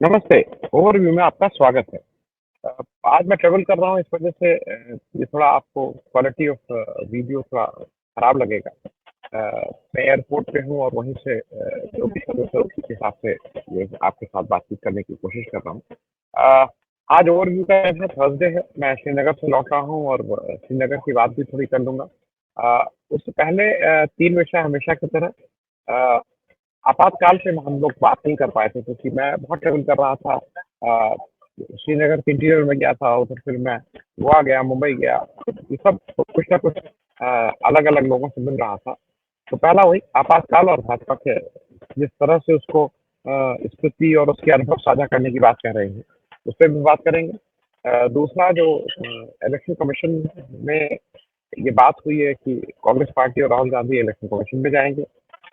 नमस्ते, ओवरव्यू में आपका स्वागत है। अ, आज मैं ट्रैवल कर रहा हूँ इस वजह से ये थोड़ा आपको क्वालिटी ऑफ वीडियो थोड़ा खराब लगेगा। मैं एयरपोर्ट पे हूँ और वहीं से जो भी सर्विस है उसी के हिसाब से ये आपके साथ बातचीत करने की कोशिश कर रहा हूँ। अ, आज ओवरव्यू का दिन है, थर्सडे है, मैं श्रीनगर से लौट रहा हूँ और श्रीनगर की बात भी थोड़ी कर लूँगा। उससे पहले 3 विषय हमेशा की तरह अ, आपातकाल से हम लोग बात नहीं कर पाए थे क्योंकि मैं बहुत ट्रैवल कर रहा था। श्रीनगर के इंटीरियर में गया था, उधर फिर मैं गोवा गया, मुंबई गया। ये सब कुछ ना कुछ अलग-अलग लोगों से मिल रहा था। तो पहला वही आपातकाल और भाजपा के जिस तरह से उसको स्थिति और उसके अनुभव साझा करने की बात कह रहे हैं, उस पे भी बात करेंगे। दूसरा जो इलेक्शन कमीशन में ये बात हुई है कि कांग्रेस पार्टी और राहुल गांधी इलेक्शन कमीशन में जाएँगे।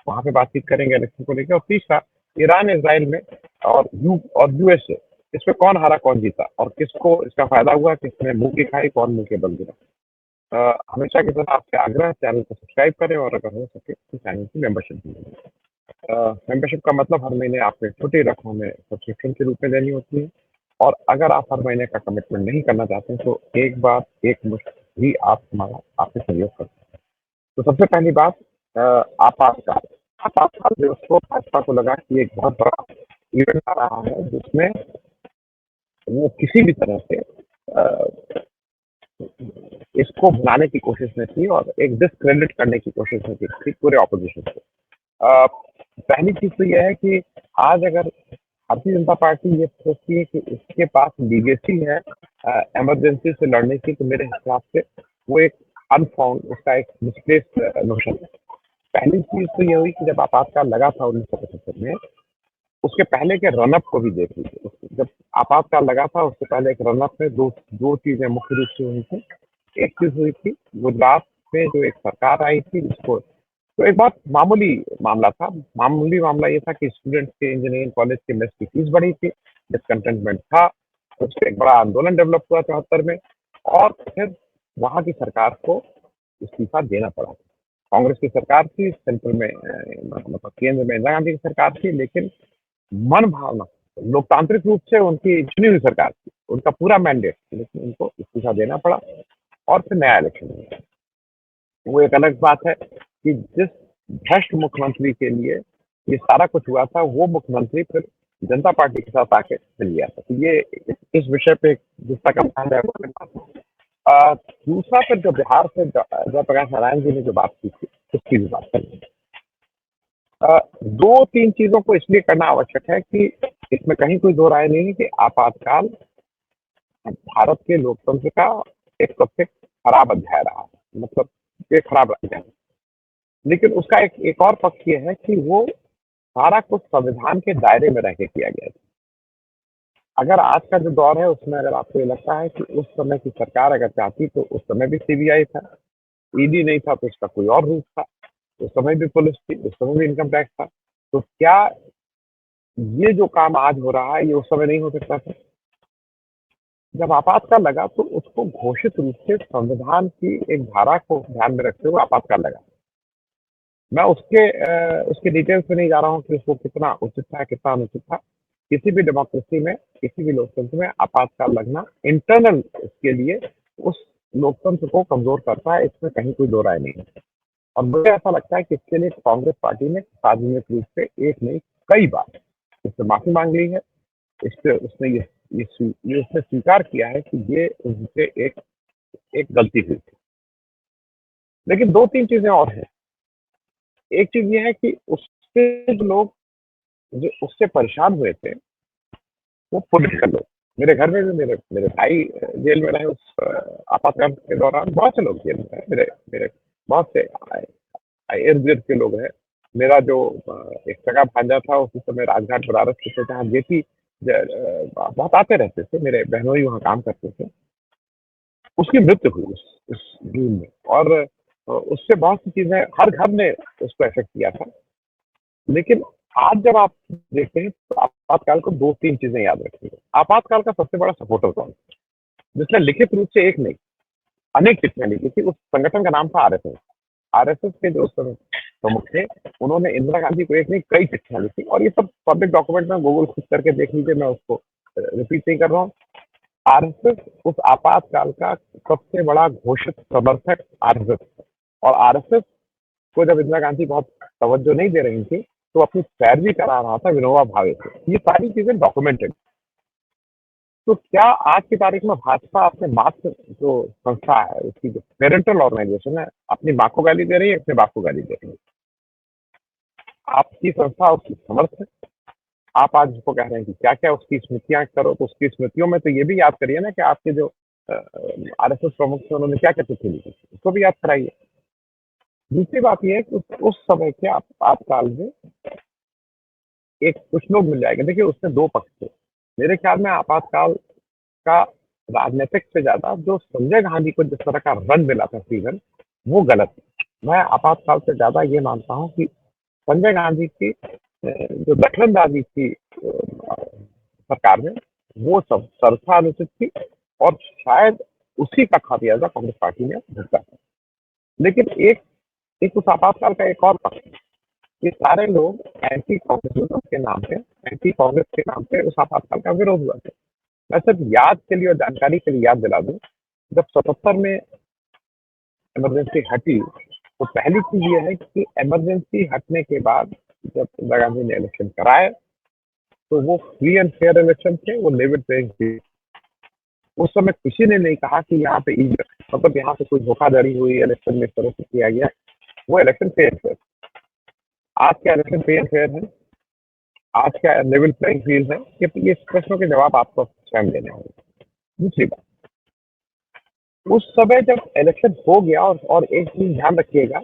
वहाँ पे बातचीत करेंगे इलेक्शन को लेके। और तीसरा ईरान इजराइल में और यूएसए इसमें कौन हारा कौन जीता और किसको इसका फायदा हुआ, किसने मुंह की खाई, कौन मुंह के बल गिरा। हमेशा की तरह आपसे आग्रह है चैनल को सब्सक्राइब करें और अगर हो सके तो चैनल की मेंबरशिप भी लें। मेंबरशिप का मतलब हर महीने आपको एक छोटी रकम में सब्सक्रिप्शन के रूप में देनी होती है। और अगर आप हर महीने का कमिटमेंट नहीं करना चाहते हैं तो एक बार एक मुश्त भी आप हमारा आपसे सहयोग कर सकते हैं। तो सबसे पहली बात अ, आपातकाल। आपातकाल दिवस को भाजपा को लगा कि एक बहुत बड़ा इवेंट आ रहा है जिसमें वो किसी भी तरह से इसको भुनाने की कोशिश में थी और एक डिस्क्रेडिट करने की कोशिश में थी पूरे ऑपोजिशन को। अ, पहली चीज तो यह है कि आज अगर भारतीय जनता पार्टी ये सोचती है कि इसके पास लीगेसी है इमरजेंसी से लड़ने की, तो मेरे हिसाब से वो एक अनफाउंड उसका एक मिसप्लेस्ड नोशन है। पहली चीज तो ये हुई कि जब आपातकाल लगा था 1975 में, उसके पहले के रनअप को भी देख लीजिए। जब आपातकाल लगा था उससे पहले एक रनअप में दो दो चीजें मुख्य रूप से हुई थी। एक चीज हुई थी गुजरात में जो एक सरकार आई थी जिसको तो एक बहुत मामूली मामला था। मामूली मामला ये था कि स्टूडेंट्स के इंजीनियरिंग कॉलेज के मेस की फीस बढ़ी थी, डिसकंटेनमेंट था। उस पर एक बड़ा आंदोलन डेवलप हुआ 74 में और फिर वहां की सरकार को इस्तीफा देना पड़ा। कांग्रेस की सरकार थी, सेंटर में मतलब केंद्र में इंदिरा गांधी की सरकार थी, लेकिन मन भावना लोकतांत्रिक रूप से उनकी चुनी हुई सरकार थी, उनका पूरा मैंडेट, लेकिन उनको इस्तीफा देना पड़ा और फिर नया इलेक्शन हुआ। वो एक अलग बात है कि जिस भ्रष्ट मुख्यमंत्री के लिए ये सारा कुछ हुआ था, वो मुख्यमंत्री फिर जनता पार्टी के साथ आके मिल गया था। तो ये इस विषय पे जिसका कम ध्यान है। दूसरा फिर जो बिहार से जयप्रकाश नारायण जी ने जो बात की थी, उसकी भी बात करेंगे। दो तीन चीजों को इसलिए करना आवश्यक है कि इसमें कहीं कोई दो राय नहीं है कि आपातकाल भारत के लोकतंत्र का एक सबसे खराब अध्याय रहा है। मतलब ये खराब अध्याय है। लेकिन उसका एक और पक्ष ये है कि वो सारा कुछ संविधान के दायरे में रह के किया गया था। अगर आज का जो दौर है उसमें अगर आपको ये लगता है कि उस समय की सरकार अगर चाहती तो उस समय भी सीबीआई था, ईडी नहीं था तो उसका कोई और रूप था, उस समय भी पुलिस थी, उस समय भी इनकम टैक्स था। तो क्या ये जो काम आज हो रहा है ये उस समय नहीं हो सकता था? जब आपातकाल लगा तो उसको घोषित रूप से संविधान की एक धारा को ध्यान में रखते हुए आपातकाल लगा। मैं उसके डिटेल्स में नहीं जा रहा हूँ कि उसको कितना उचित था, कितना अनुचित था। किसी भी डेमोक्रेसी में, किसी भी लोकतंत्र में आपातकाल लगना इंटरनल इसके लिए उस लोकतंत्र को कमजोर करता है, इसमें कहीं कोई दो राय नहीं है। और मुझे ऐसा लगता है कि इसके लिए कांग्रेस पार्टी ने सार्वजनिक रूप से एक नहीं कई बार इससे माफी मांग ली है। इससे उसने ये उसने स्वीकार किया है कि ये उनसे एक एक गलती हुई थी। लेकिन दो तीन चीजें और हैं। एक चीज ये है कि उससे जो लोग जो उससे परेशान हुए थे वो पॉलिटिकल लोग। मेरे घर में भी मेरे मेरे भाई जेल में रहे उस आपातकाल के दौरान। बहुत से लोग जेल में रहे। मेरे मेरे बहुत से इर्द गिर्द के लोग हैं। मेरा जो एक सगा भांजा था उसी समय राजघाट बनारस के थे जहाँ जेपी बहुत आते रहते थे। मेरे बहनोई वहाँ काम करते थे। उसकी मृत्यु हुई उस जून में। और उससे बहुत सी चीजें हर घर ने उसको इफेक्ट किया था। लेकिन आज जब आप देखते हैं तो आपातकाल को दो तीन चीजें याद रखिएगा। आपातकाल का सबसे बड़ा सपोर्टर कौन है? जिसने लिखित रूप से एक नहीं अनेक टिप्पणियां लिखी थी। उस संगठन का नाम था आरएसएस। आरएसएस के जो उस समय प्रमुख थे, उन्होंने इंदिरा गांधी को एक नहीं कई चिट्ठियाँ लिखी और ये सब पब्लिक डॉक्यूमेंट में गूगल खुद करके देख लीजिए, मैं उसको रिपीट नहीं कर रहा हूँ। आरएसएस उस आपातकाल का सबसे बड़ा घोषित समर्थक आरएसएस, और आरएसएस को जब इंदिरा गांधी बहुत तवज्जो नहीं दे रही थी, तो अपनी पैरवी करा रहा था विनोबा भावे से। ये सारी चीजें डॉक्यूमेंटेड। तो क्या आज की तारीख में भाजपा अपने मात्र जो संस्था है, उसकी जो पेरेंटल ऑर्गेनाइजेशन है, अपनी माँ को गाली दे रही है, अपने बाप को गाली दे रही है? आपकी संस्था उसकी समर्थ है। आप आज उसको कह रहे हैं कि क्या-क्या उसकी स्मृतियाँ करो, तो उसकी स्मृतियों में तो ये भी याद करिए ना कि आपके जो आरएसएस प्रमुख थे, उन्होंने क्या-क्या चिट्ठी लिखी थी, उसको भी याद कराइए। दूसरी बात ये है कि उस समय के आपातकाल में एक कुछ लोग मिल जाएंगे। देखिए, उसमें 2 पक्ष थे। मेरे ख्याल में आपातकाल का राजनीतिक से ज़्यादा जो संजय गांधी को जिस तरह का रन मिला था फ्रीडम, वो गलत है। मैं आपातकाल से ज़्यादा ये मानता हूँ कि संजय गांधी की जो दखलंदाजी थी सरकार में, वो सब सर्वथा अनुचित थी और शायद उसी का खामियाजा कांग्रेस पार्टी ने भुगता था। लेकिन एक एक उस आपातकाल का एक और पक्ष है। ये सारे लोग एंटी कांग्रेसिज्म के नाम पे, एंटी कांग्रेस के नाम पे उस आपातकाल का विरोध हुआ था। मैं सिर्फ याद के लिए और जानकारी के लिए याद दिला दूं, जब 77 में इमरजेंसी हटी, तो पहली चीज ये है कि इमरजेंसी हटने के बाद जब इंदिरा गांधी ने इलेक्शन कराए, तो वो फ्री एंड फेयर इलेक्शन थे, वो लेवल प्लेइंग फील्ड। उस समय किसी ने नहीं कहा कि यहाँ पे मतलब यहाँ पे कोई धोखाधड़ी हुई, इलेक्शन में इस तरह से किया गया। वो इलेक्शन फेयर फेयर। आज क्या इलेक्शन फेयर फेयर है? आज क्या लेवल प्लेइंग फील्ड है? ये प्रश्नों के जवाब आपको स्वयं देने होंगे। दूसरी बात, उस समय जब इलेक्शन हो गया, और एक चीज ध्यान रखिएगा,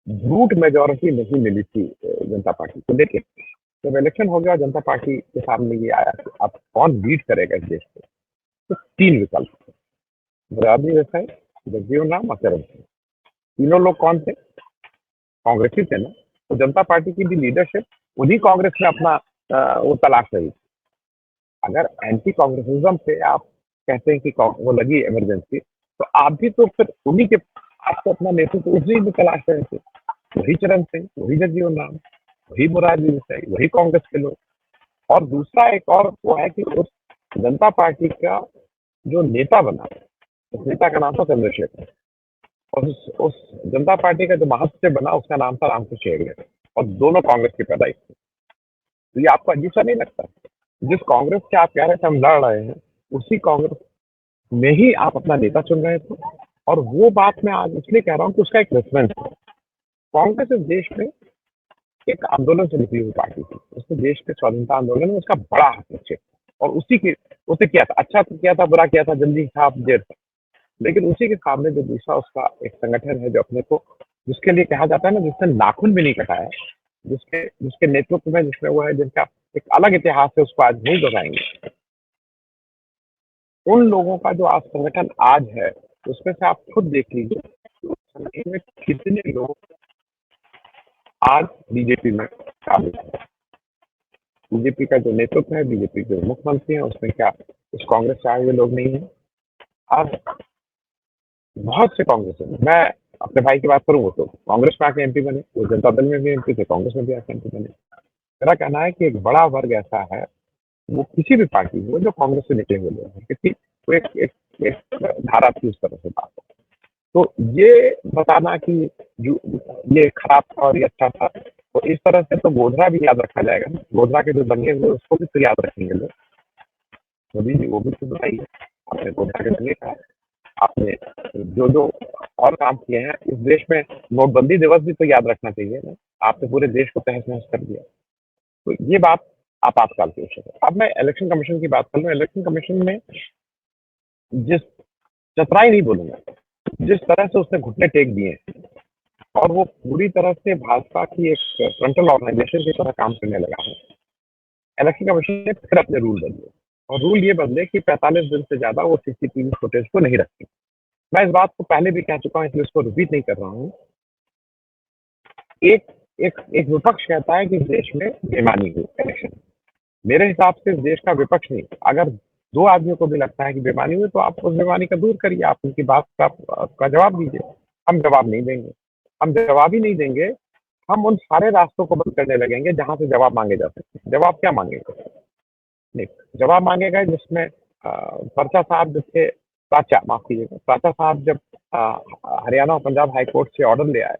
ब्रूट मेजोरिटी नहीं मिली थी जनता पार्टी को। लेकिन जब इलेक्शन हो गया और जनता पार्टी के सामने ये आया कि अब कौन लीड करेगा इस देश को, तो 3 विकल्प थे: मोरारजी देसाई, जगजीवन राम और चरण सिंह। तीनों लोग कौन थे? कांग्रेसी थे ना। तो जनता पार्टी की भी लीडरशिप उन्हीं कांग्रेस में अपना वो तलाश रही। अगर एंटी कांग्रेसिज्म से आप कहते हैं कि वो लगी इमरजेंसी, तो आप भी तो फिर उन्हीं के, आपको अपना नेतृत्व उसी में तलाश रहे थे। वही चरण सिंह, वही जगजीवन राम, वही मोरारजी देसाई, वही कांग्रेस के लोग। और दूसरा एक और वो है कि उस जनता पार्टी का जो नेता बना, उस नेता का नाम था चंद्रशेखर, और उस जनता पार्टी का जो महासचिव बना, उसका नाम था रामकृष्ण हेगड़े, और दोनों कांग्रेस की पैदाइश थी। तो ये आपको अजीब सा नहीं लगता? जिस कांग्रेस से आप कह रहे थे हम लड़ रहे हैं, उसी कांग्रेस में ही आप अपना नेता चुन रहे थे। और वो बात मैं आज इसलिए कह रहा हूँ कि उसका एक रेफरेंस है। कांग्रेस इस देश में एक आंदोलन से निकली हुई पार्टी थी। उसने देश के स्वतंत्रता आंदोलन में उसका बड़ा हस्तक्षेप, और उसी के उसे किया था। अच्छा तो किया था, बुरा किया था, जल्दी था, देर था। लेकिन उसी के सामने जो दूसरा उसका एक संगठन है, जो अपने को, जिसके लिए कहा जाता है ना, जिसने नाखून भी नहीं कटाया, जिसके जिसके नेतृत्व में जिसमें वो है, जिनका एक अलग इतिहास है, उसको आज नहीं दोहराएंगे। उन लोगों का जो आज संगठन आज है, उसमें से आप खुद देख लीजिए उस संगठन में कितने लोग आज बीजेपी में शामिल है। बीजेपी का जो नेतृत्व है, बीजेपी के मुख्यमंत्री हैं, उसमें क्या उस कांग्रेस से आए हुए लोग नहीं है? आज बहुत से कांग्रेस है। मैं अपने भाई की बात करूँ, तो कांग्रेस में आके एमपी बने, वो जनता दल में भी एमपी थे, कांग्रेस में भी आके एमपी बने। मेरा कहना है कि एक बड़ा वर्ग ऐसा है, वो किसी भी पार्टी में, जो कांग्रेस से निकले हुए लोग हैं, किसी को एक धारा थी उस तरह से बात। तो ये बताना कि ये खराब था और ये अच्छा था, तो इस तरह से तो गोधरा भी याद रखा जाएगा। गोधरा के जो दंगे हुए, उसको भी तो याद रखेंगे लोग। मोदी जी, वो भी तो बताइए, आपने गोधरा के दंगे का, आपने जो जो और काम किए हैं इस देश में, नोटबंदी दिवस भी तो याद रखना चाहिए ना। आपने पूरे देश को तहस नहस कर दिया। तो ये बात आपातकाल की विषय है। अब मैं इलेक्शन कमीशन की बात कर लूँ। इलेक्शन कमीशन में जिस, चतुराई नहीं बोलूंगा, जिस तरह से उसने घुटने टेक दिए, और वो पूरी तरह से भाजपा की एक फ्रंटल ऑर्गेनाइजेशन की तरह काम करने लगा है। इलेक्शन कमीशन ने फिर अपने रूल बदले, और रूल ये बदले कि 45 दिन से ज्यादा वो सीसीटीवी फुटेज को नहीं रखती। मैं इस बात को पहले भी कह चुका हूँ, इसलिए उसको रिपीट नहीं कर रहा हूँ। एक एक एक विपक्ष कहता है कि देश में बेईमानी हुई इलेक्शन। मेरे हिसाब से इस देश का विपक्ष नहीं, अगर 2 आदमियों को भी लगता है कि बेईमानी हुई, तो आप उस बेईमानी का दूर करिए, आप उनकी बात का जवाब दीजिए। हम जवाब नहीं देंगे। हम जवाब ही नहीं देंगे हम उन सारे रास्तों को बंद करने लगेंगे जहाँ से जवाब माँगे जा सकते हैं। जवाब क्या माँगेगा? नहीं, जवाब माँगेगा जिसमें पर्चा साहब जब थे प्राचा माफ़ कीजिएगा, प्राचा साहब जब हरियाणा और पंजाब हाई कोर्ट से ऑर्डर ले आए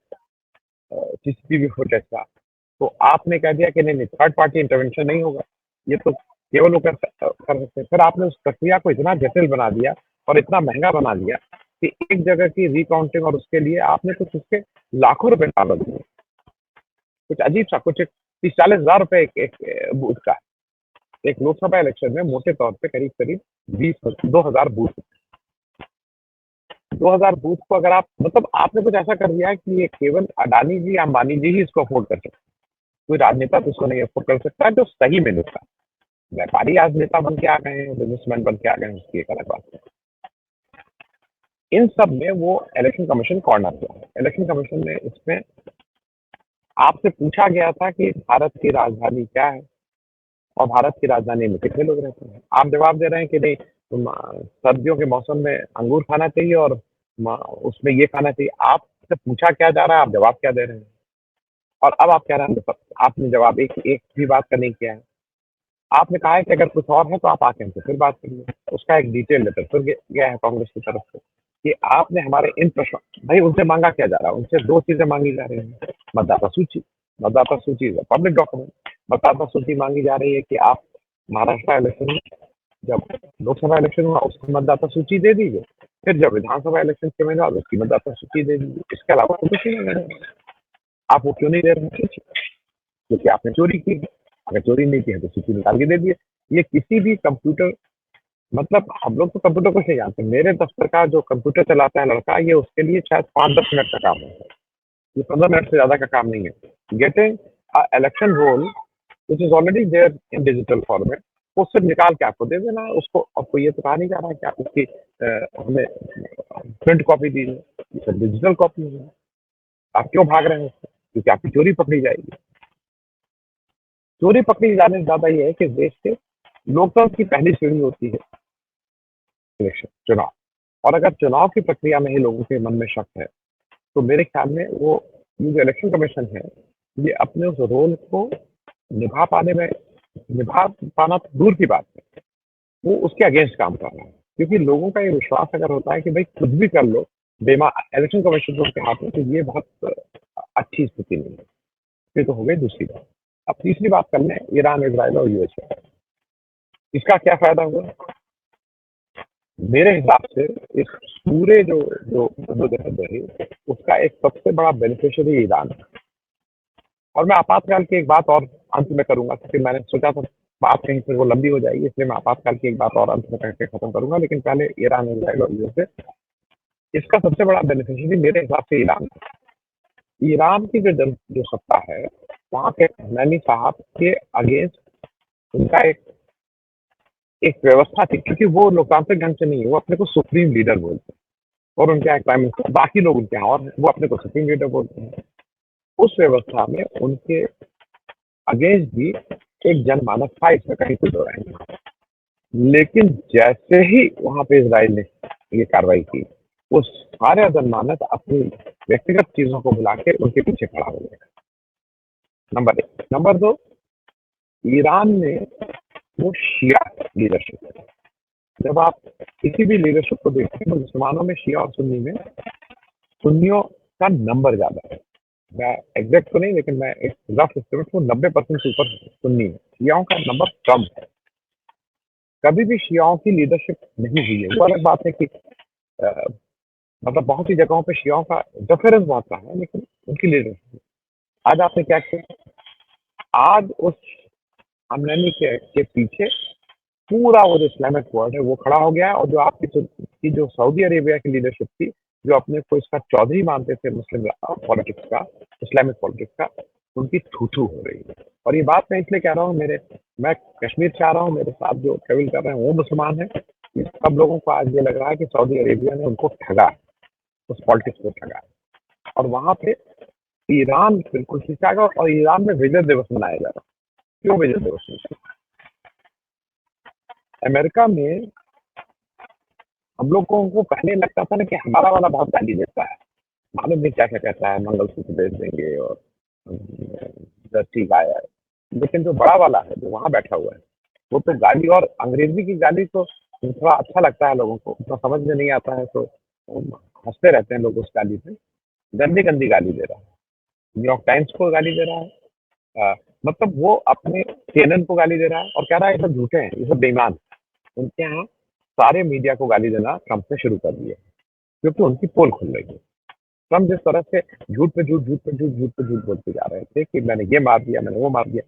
सीसीटीवी फुटेज का, तो आपने कह दिया कि नहीं, नहीं थर्ड पार्टी इंटरवेंशन नहीं होगा, ये तो केवल वो कर सकते हैं। फिर आपने उस प्रक्रिया को इतना जटिल बना दिया और इतना महँगा बना दिया कि एक जगह की रिकाउंटिंग और उसके लिए आपने कुछ उसके लाखों रुपए डाल दिए। कुछ अजीब-सा कुछ 30-40 हज़ार रुपए एक बूथ का। एक लोकसभा इलेक्शन में मोटे तौर पे करीब-करीब 20 बूथ 2000 बूथ को अगर आप मतलब आपने कुछ ऐसा कर दिया है कि ये केवल अडानी जी, अंबानी जी ही इसको अफ़ोर्ड कर सकते हैं। कोई राजनेता तो इसको नहीं अफ़ोर्ड कर सकता है जो सही में नेता है। व्यापारी आज नेता बन के आ गए हैं, बिज़नेसमैन बन के आ गए हैं, उसकी एक अलग बात है। इन सब में वो इलेक्शन कमीशन कॉर्नर पे है। इलेक्शन कमीशन ने इसमें आपसे पूछा गया था कि भारत की राजधानी क्या है? और भारत की राजधानी में कितने लोग रहते हैं? आप जवाब दे रहे हैं कि नहीं सर्दियों के मौसम में अंगूर खाना चाहिए और उसमें ये खाना चाहिए। आपसे पूछा क्या जा रहा है, आप जवाब क्या दे रहे हैं? और अब आप कह रहे हैं आपने जवाब एक एक भी बात का नहीं किया है। आपने कहा है कि अगर कुछ और है तो आप आके हमसे फिर बात करिए। उसका एक डिटेल लेटर फिर गया है कांग्रेस की तरफ से कि आपने हमारे इन प्रश्न भाई उनसे मांगा क्या जा रहा है? उनसे दो चीजें मांगी जा रही हैं। मतदाता सूची इज पब्लिक डॉक्यूमेंट। मतदाता सूची मांगी जा रही है कि आप महाराष्ट्र इलेक्शन में जब लोकसभा इलेक्शन हुआ उसकी मतदाता सूची दे दीजिए, फिर जब विधानसभा इलेक्शन के महीने बाद उसकी मतदाता सूची दे दीजिए। इसके अलावा तो कुछ नहीं है। आप वो क्यों नहीं दे रहे हैं? क्योंकि आपने चोरी की है। अगर चोरी नहीं की है तो सूची निकाल के दे दिए। ये किसी भी कंप्यूटर मतलब हम लोग तो कंप्यूटर कुछ नहीं जानते। मेरे दफ्तर का जो कंप्यूटर चलाता है लड़का, ये उसके लिए शायद 5-10 मिनट का काम है। ये 15 मिनट से ज़्यादा का काम नहीं है। Getting a election roll which is already there in digital format, वो सिर्फ निकाल के आपको दे देना है। उसको आपको ये तो कहा नहीं जा रहा है कि आप उसकी हमें प्रिंट कॉपी दीजिए। ये सब डिजिटल कॉपी है। आप क्यों भाग रहे हैं उससे? क्योंकि आपकी चोरी पकड़ी जाएगी। चोरी पकड़ी जाने से ज़्यादा ये है कि देश के लोकतंत्र की पहली सीढ़ी होती है इलेक्शन, चुनाव। और अगर चुनाव की प्रक्रिया में ही लोगों के मन में शक है, तो मेरे ख्याल में वो ये जो इलेक्शन कमीशन है, ये अपने उस रोल को निभा पाने में निभा पाना तो दूर की बात है, वो उसके अगेंस्ट काम कर रहा है। क्योंकि लोगों का ये विश्वास अगर होता है कि भाई कुछ भी कर लो, इलेक्शन कमीशन तो उसके हाथ में, तो ये बहुत अच्छी स्थिति नहीं है। ये तो हो गई दूसरी बात। अब तीसरी बात कर लें ईरान, इज़राइल और यूएसए। इसका क्या फ़ायदा हुआ? मेरे हिसाब से इस पूरे जो जो जद्दोजहद रही, उसका एक सबसे बड़ा बेनिफिशियरी ईरान है। और मैं आपातकाल की एक बात और अंत में करूँगा क्योंकि मैंने सोचा था बात कहीं फिर वो लंबी हो जाएगी, इसलिए मैं आपातकाल की एक बात और अंत में करके खत्म करूँगा। लेकिन पहले ईरान, इज़राइल और यूएसए, इसका सबसे बड़ा बेनिफिशियरी मेरे हिसाब से ईरान है। ईरान की जो सत्ता है, वहाँ पे खमेनी साहब के अगेंस्ट उनका एक एक व्यवस्था थी क्योंकि वो लोकतांत्रिक ढंग से नहीं है, वो अपने को सुप्रीम लीडर बोलते हैं और उनके यहाँ प्राइम मिनिस्टर, बाकी लोग उनके यहाँ और वो अपने को सुप्रीम लीडर बोलते हैं। उस व्यवस्था में उनके अगेंस्ट भी एक जनमानस था, इसमें कहीं कोई दो राय नहीं। लेकिन जैसे ही वहां पे इजराइल ने ये कार्रवाई की, वो सारे जनमानस अपनी व्यक्तिगत चीजों को बुला के उनके पीछे खड़ा हो गया। नंबर एक। नंबर दो, ईरान में वो शिया लीडरशिप है। जब आप किसी भी लीडरशिप को देखते हैं तो मुसलमानों में शिया और सुन्नी में सुन्नियों का नंबर ज्यादा है। मैं एग्जैक्ट तो नहीं, लेकिन मैं एक रफ एस्टिमेट हूँ, 90% से ऊपर सुन्नी है। शियाओं का नंबर कम है। कभी भी शियाओं की लीडरशिप नहीं हुई है। वो अलग बात है कि मतलब बहुत सी जगहों पे शियाओं का इंटरफेरेंस बहुत रहा है, लेकिन उनकी लीडरशिप। आज आपने क्या किया? आज उस हमनैनी के पीछे पूरा वो जो इस्लामिक वर्ल्ड है वो खड़ा हो गया है। और जो आपकी जो सऊदी अरेबिया की लीडरशिप थी, जो अपने को इसका चौधरी मानते थे मुस्लिम पॉलिटिक्स का, इस्लामिक पॉलिटिक्स का, उनकी थू-थू हो रही है। और ये बात मैं इसलिए कह रहा हूँ, मैं कश्मीर से आ रहा हूँ, मेरे साथ जो ट्रेवल कर रहे हैं वो मुसलमान हैं। सब लोगों को आज ये लग रहा है कि सऊदी अरेबिया ने उनको ठगा, उस पॉलिटिक्स को ठगा। और वहाँ पे ईरान बिल्कुल पीछे आ गया और ईरान में विजय दिवस मनाया जा रहा है। क्यों विजय दिवस मनाया? अमेरिका में हम लोगों को पहले लगता था ना कि हमारा वाला बहुत गाली देता है, मालूम नहीं क्या क्या कहता है, मंगलसूत्र भेज देंगे और जर्सी गाय है, लेकिन जो बड़ा वाला है जो वहाँ बैठा हुआ है वो तो गाली, और अंग्रेजी की गाली तो थोड़ा अच्छा लगता है लोगों को, उतना समझ में नहीं आता है तो हंसते रहते हैं लोग उस गाली पे। गंदी गंदी गाली दे रहा है, न्यूयॉर्क टाइम्स को गाली दे रहा है। अ, मतलब वो अपने CNN को गाली दे रहा है और कह रहा है ये सब झूठे हैं, ये सब बेईमान हैं। उनके यहाँ सारे मीडिया को गाली देना ट्रंप ने शुरू कर दिया, क्योंकि उनकी पोल खुल रही है। ट्रंप जिस तरह से झूठ पे झूठ, झूठ पे झूठ, झूठ पे झूठ बोलते जा रहे थे कि मैंने ये मार दिया, मैंने वो मार दिया,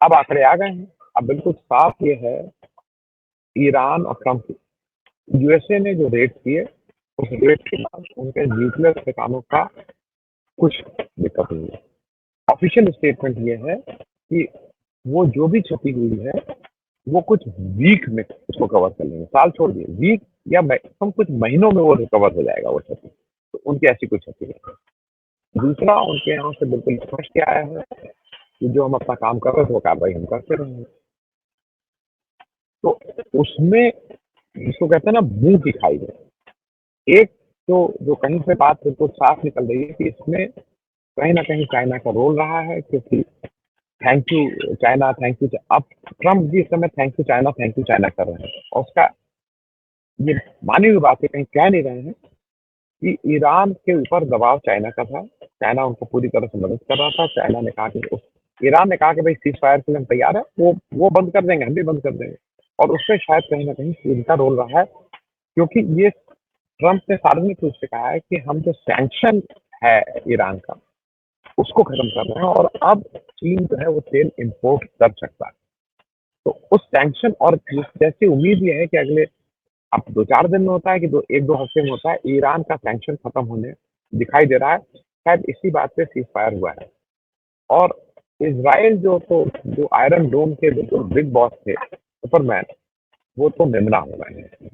अब आंकड़े आ गए हैं। अब बिल्कुल साफ ये है, ईरान और ट्रंप, यूएसए ने जो रेड किए, उस रेड के बाद उनके न्यूक्लियर ठिकानों का कुछ दिक्कत नहीं है। ऑफिशियल स्टेटमेंट ये है कि वो जो भी क्षति हुई है वो कुछ वीक में उसको कवर कर लेंगे, साल छोड़ दिए, वीक या मैक्सिमम कुछ महीनों में वो रिकवर हो जाएगा वो क्षति। तो उनकी ऐसी कुछ क्षति नहीं है। दूसरा, उनके यहाँ से बिल्कुल स्पष्ट आया है कि जो हम अपना काम कर रहे थे वो कार्रवाई हम करते रहेंगे। तो उसमें जिसको कहते हैं ना मुंह की खाई में, एक तो जो कहीं से बात बिल्कुल साफ निकल रही है कि इसमें कहीं ना कहीं चाइना का रोल रहा है, क्योंकि thank you China, thank you. अब ट्रंप जी इस समय थैंक यू चाइना कर रहे हैं, और उसका ये मानी हुई बात है, कहीं कह नहीं रहे हैं कि ईरान के ऊपर दबाव चाइना का था, चाइना उनको पूरी तरह से मदद कर रहा था। चाइना ने कहा कि ईरान ने कहा कि भाई सीज फायर के लिए हम तैयार है, वो बंद कर देंगे, हम भी बंद कर देंगे। और उसमें शायद कहीं ना कहीं इनका रोल रहा है, क्योंकि ये ट्रंप ने सार्वजनिक रूप से कहा है कि हम जो सैंक्शन है ईरान का उसको खत्म कर रहे हैं, और अब चीन जो है वो तेल इंपोर्ट कर सकता है। तो उस सैंक्शन, और जैसे उम्मीद ये है कि अगले, अब 2-4 दिन में होता है कि 1-2 हफ्ते में होता है, ईरान का सैंक्शन खत्म होने दिखाई दे रहा है। शायद इसी बात पे सीज फायर हुआ है। और इसराइल जो आयरन डोम के जो बिग बॉस थे, सुपरमैन, वो तो निमरा हो रहे हैं।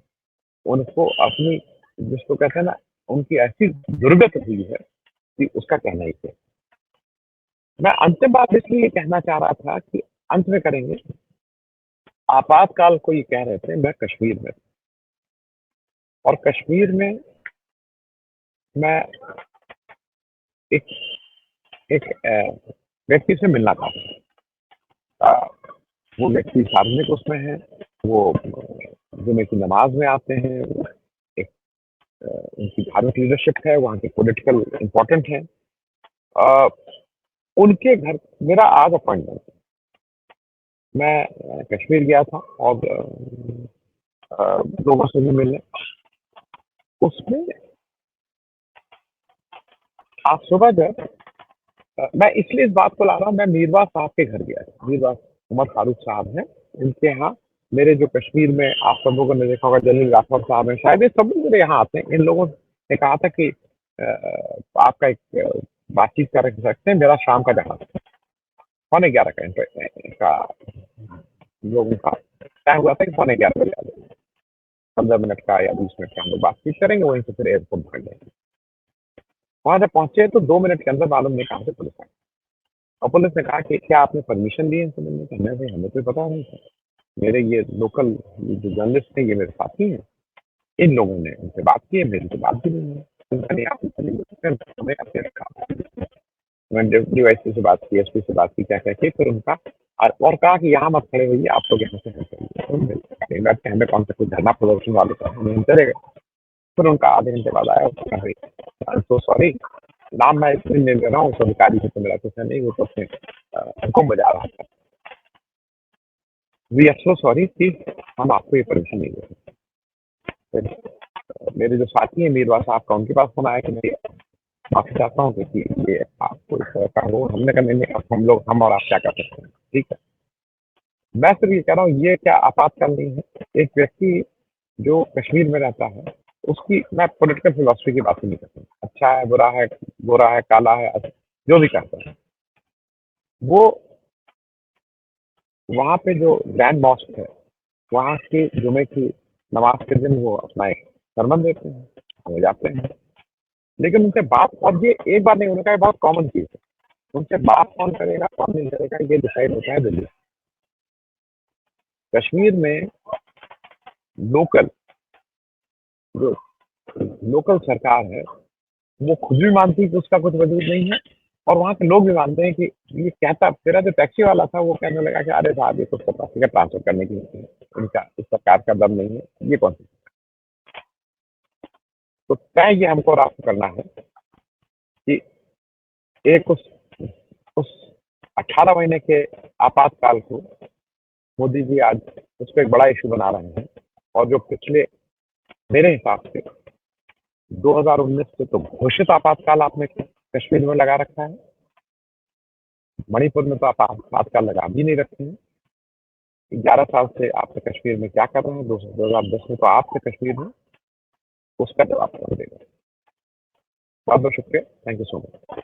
उनको अपनी, जिसको कहते हैं ना, उनकी ऐसी दुर्गत हुई है कि उसका कहना ही क्या। मैं अंतिम बात इसलिए कहना चाह रहा था कि अंत में करेंगे। आपातकाल को ये कह रहे थे, मैं कश्मीर में, और कश्मीर में मैं एक एक व्यक्ति से मिलना चाहता हूँ। वो व्यक्ति सार्वजनिक उसमें है, वो जुमे की नमाज में आते हैं, वो एक उनकी धार्मिक लीडरशिप है, वहाँ के पॉलिटिकल इम्पोर्टेंट है। अ, उनके घर मेरा आज अपॉइंटमेंट, मैं कश्मीर गया था और लोगों से भी मिलने। उसमें आज सुबह जब मैं इसलिए इस बात को ला रहा हूँ, मैं मीरवास साहब के घर गया था। मीरवास उमर फारूक साहब हैं, इनके यहाँ मेरे जो कश्मीर में आप सब लोगों ने देखा होगा जलील राठौर साहब हैं, शायद ये सब लोग मेरे यहाँ आते हैं। इन लोगों ने कहा था कि आपका एक बातचीत कर सकते हैं, मेरा शाम का जहाँ 11:15 का लोगों का तय हुआ था कि 11:15 बजे आ जाए, 15 मिनट का या 20 मिनट का हम लोग बातचीत करेंगे, वहीं से फिर एयरपोर्ट पकड़ लेंगे। वहां जब पहुंचे तो 2 मिनट के अंदर मालूम नहीं कहा से पुलिस आई, और पुलिस ने कहा कि क्या आपने परमिशन ली है इनसे मिलने की? हमें भाई, हमें तो पता नहीं था। मेरे ये लोकल जो जर्नलिस्ट हैं, ये मेरे साथी हैं, इन लोगों ने उनसे बात की है, मेरी तो बात भी नहीं है। मैंने आपसे पहले हमें अपने रखा, मैंने डिप्टी वाइस से बात की, एसपी से बात की, क्या क्या की, फिर उनका और कहा कि यहाँ मत खड़े होइए, आप लोग यहाँ से हट हमें कौन सा कोई धरना प्रदर्शन वाले का, हमें चले गए। फिर उनका आधे घंटे बाद आया, उसने कहा सो सॉरी, नाम मैं इसलिए नहीं ले रहा हूँ, उस अधिकारी से तो मेरा कुछ है नहीं, वो तो अपने हुक्म बजा रहा था। वी आर सो सॉरी कि हम आपको ये परमिशन नहीं दे सकते। फिर मेरे जो साथी हैं मीरवा साहब का, उनके पास फोन आया कि मैं माफी चाहता हूँ कि ये आपको इस तरह का हो। हमने कहा नहीं, अब हम और आप क्या कर सकते हैं, ठीक है। मैं सिर्फ ये कह रहा हूँ, ये क्या आपातकाल नहीं है? एक व्यक्ति जो कश्मीर में रहता है, उसकी, मैं पॉलिटिकल फिलोसफी की बात नहीं करता, अच्छा है, बुरा है, गोरा है, काला है, जो भी कहता है, वो वहाँ पे जो ग्रैंड मॉस्क है, वहाँ के जुमे की नमाज के दिन वो अपना एक सरमन देते हैं, हो जाते हैं। लेकिन उनसे बात, और ये एक बार नहीं, उनका बहुत कॉमन चीज है, उनसे बात कौन करेगा कौन नहीं करेगा ये डिसाइड होता है दिल्ली। कश्मीर में लोकल जो लोकल सरकार है, वो खुद भी मानती है कि उसका कुछ वजूद नहीं है, और वहाँ के लोग भी मानते हैं कि ये कहता तेरा जो टैक्सी वाला था वो कहने लगा कि अरे साहब ये तो 50 टिकट ट्रांसफर करने की इनका इस सरकार का दम नहीं है, ये कौन सी। तो तय ये हमको और आपको करना है कि एक उस 18 महीने के आपातकाल को मोदी जी आज उसको एक बड़ा इशू बना रहे हैं। और जो पिछले मेरे हिसाब से 2019 से तो घोषित आपातकाल आपने कश्मीर में लगा रखा है, मणिपुर में तो आप आपातकाल लगा भी नहीं रखे हैं। 11 साल से आपने कश्मीर में क्या कर रहे हैं, 2010 में तो आपने कश्मीर में उसका जवाब कौन देगा। बहुत बहुत शुक्रिया, थैंक यू सो मच।